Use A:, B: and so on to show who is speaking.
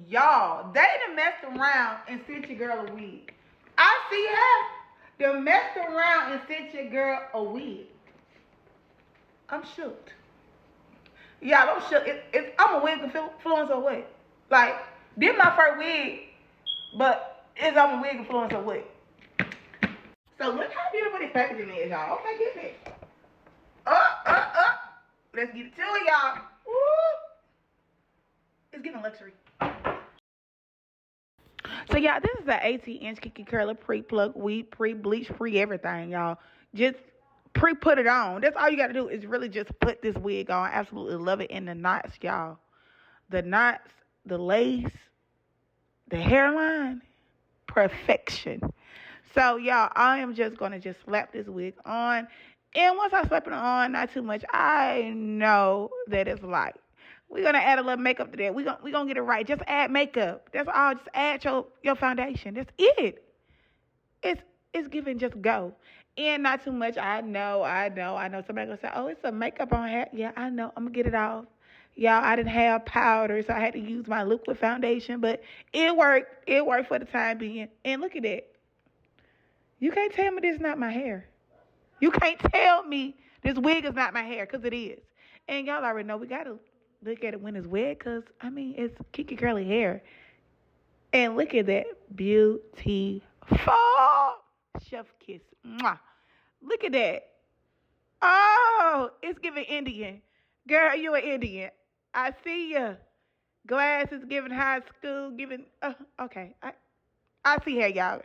A: Y'all, they done messed around and sent your girl a wig. I see her. They messed around and sent your girl a wig. I'm shook. Y'all, I'm shook. I'm a wig influencer or what? Like, this my first wig, but I'm a wig influencer or what? So look how beautiful this packaging is, y'all. Okay, get it. Let's get it to it, y'all. Woo! It's giving luxury. So, y'all, this is an 18-inch Kinky Curler pre-plug weave, pre-bleach, pre-everything, y'all. Just pre-put it on. That's all you got to do is really just put this wig on. I absolutely love it. And the knots, y'all. The knots, the lace, the hairline, perfection. So, y'all, I am just going to just slap this wig on. And once I slap it on, not too much, I know that it's light. We're going to add a little makeup to that. We're gonna get it right. Just add makeup. That's all. Just add your foundation. That's it. It's giving just go. And not too much. I know. Somebody going to say, oh, it's a makeup on hair. Yeah, I know. I'm going to get it off. Y'all, I didn't have powder, so I had to use my liquid foundation. But it worked. It worked for the time being. And look at that. You can't tell me this is not my hair. You can't tell me this wig is not my hair, because it is. And y'all already know we got to look at it when it's wet, because, I mean, it's kinky curly hair. And look at that. Beautiful. Chef kiss. Mwah. Look at that. Oh, it's giving Indian. Girl, you an Indian. I see ya. Glasses giving high school, giving, okay. I see her, y'all.